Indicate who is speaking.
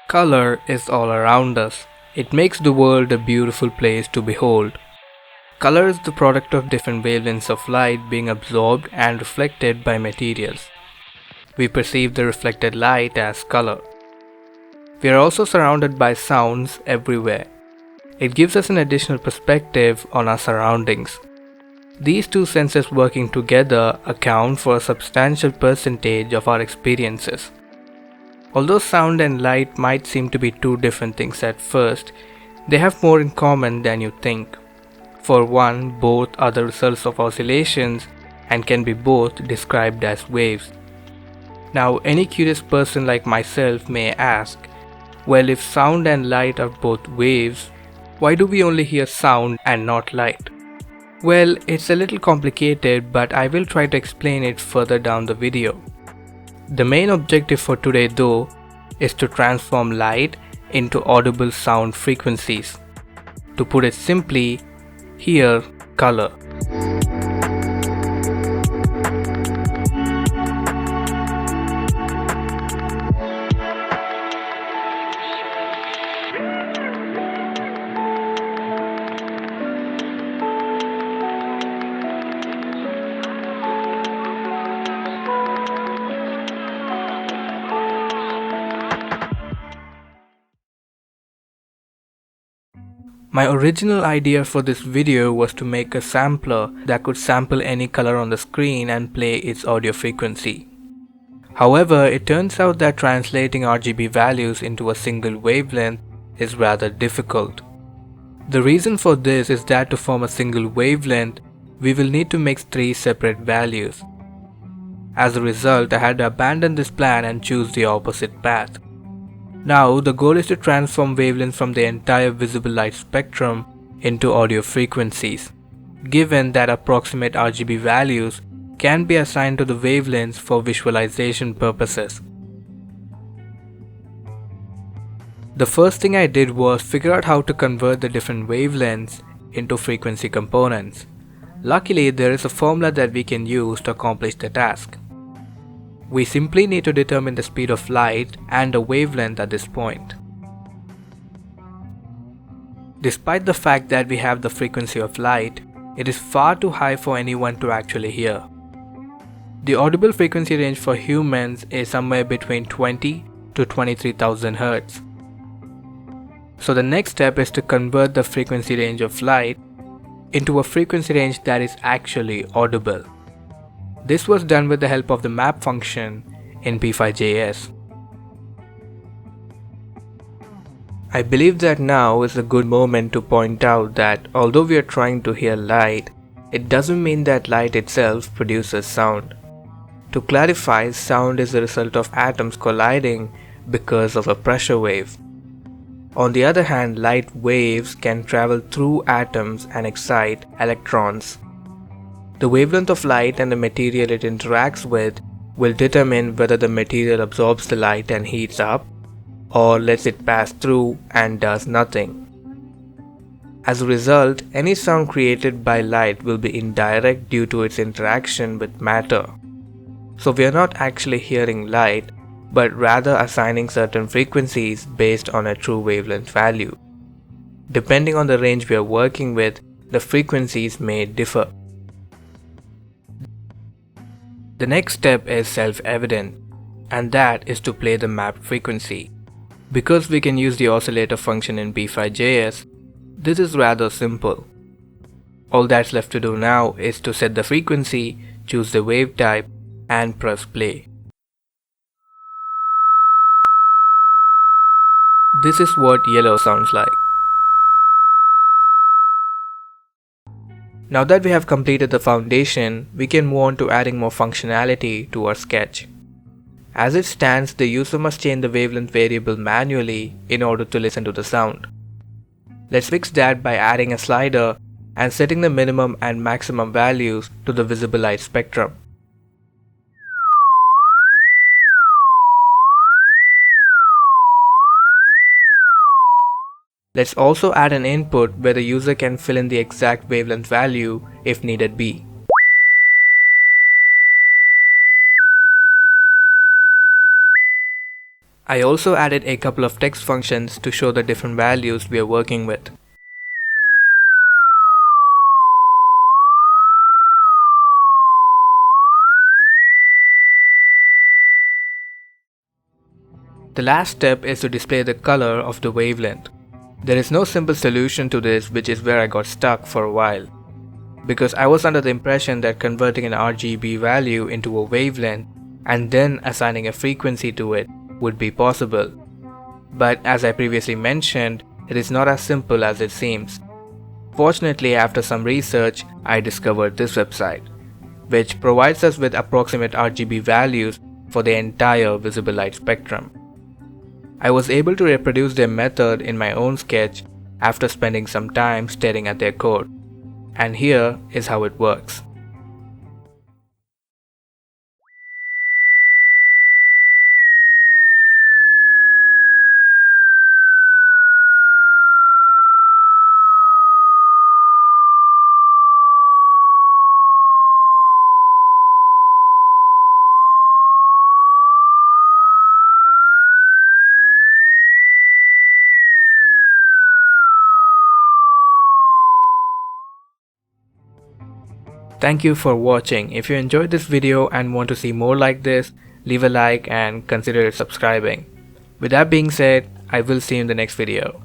Speaker 1: Color is all around us. It makes the world a beautiful place to behold. Color is the product of different wavelengths of light being absorbed and reflected by materials. We perceive the reflected light as color. We are also surrounded by sounds everywhere. It gives us an additional perspective on our surroundings. These two senses working together account for a substantial percentage of our experiences. Although sound and light might seem to be two different things at first, they have more in common than you think. For one, both are the results of oscillations and can be both described as waves. Now, any curious person like myself may ask, well, if sound and light are both waves, why do we only hear sound and not light? Well, it's a little complicated, but I will try to explain it further down the video. The main objective for today though is to transform light into audible sound frequencies. To put it simply, hear color. My original idea for this video was to make a sampler that could sample any color on the screen and play its audio frequency. However, it turns out that translating RGB values into a single wavelength is rather difficult. The reason for this is that to form a single wavelength, we will need to mix three separate values. As a result, I had to abandon this plan and choose the opposite path. Now, the goal is to transform wavelengths from the entire visible light spectrum into audio frequencies, given that approximate RGB values can be assigned to the wavelengths for visualization purposes. The first thing I did was figure out how to convert the different wavelengths into frequency components. Luckily, there is a formula that we can use to accomplish the task. We simply need to determine the speed of light and the wavelength at this point. Despite the fact that we have the frequency of light, it is far too high for anyone to actually hear. The audible frequency range for humans is somewhere between 20 to 23,000 Hz. So the next step is to convert the frequency range of light into a frequency range that is actually audible. This was done with the help of the map function in P5.js. I believe that now is a good moment to point out that although we are trying to hear light, it doesn't mean that light itself produces sound. To clarify, sound is the result of atoms colliding because of a pressure wave. On the other hand, light waves can travel through atoms and excite electrons. The wavelength of light and the material it interacts with will determine whether the material absorbs the light and heats up, or lets it pass through and does nothing. As a result, any sound created by light will be indirect due to its interaction with matter. So we are not actually hearing light, but rather assigning certain frequencies based on a true wavelength value. Depending on the range we are working with, the frequencies may differ. The next step is self-evident, and that is to play the mapped frequency. Because we can use the oscillator function in P5.js, this is rather simple. All that's left to do now is to set the frequency, choose the wave type, and press play. This is what yellow sounds like. Now that we have completed the foundation, we can move on to adding more functionality to our sketch. As it stands, the user must change the wavelength variable manually in order to listen to the sound. Let's fix that by adding a slider and setting the minimum and maximum values to the visible light spectrum. Let's also add an input where the user can fill in the exact wavelength value if needed be. I also added a couple of text functions to show the different values we are working with. The last step is to display the color of the wavelength. There is no simple solution to this, which is where I got stuck for a while, because I was under the impression that converting an RGB value into a wavelength and then assigning a frequency to it would be possible. But as I previously mentioned, it is not as simple as it seems. Fortunately, after some research, I discovered this website, which provides us with approximate RGB values for the entire visible light spectrum. I was able to reproduce their method in my own sketch after spending some time staring at their code. And here is how it works. Thank you for watching. If you enjoyed this video and want to see more like this, leave a like and consider subscribing. With that being said, I will see you in the next video.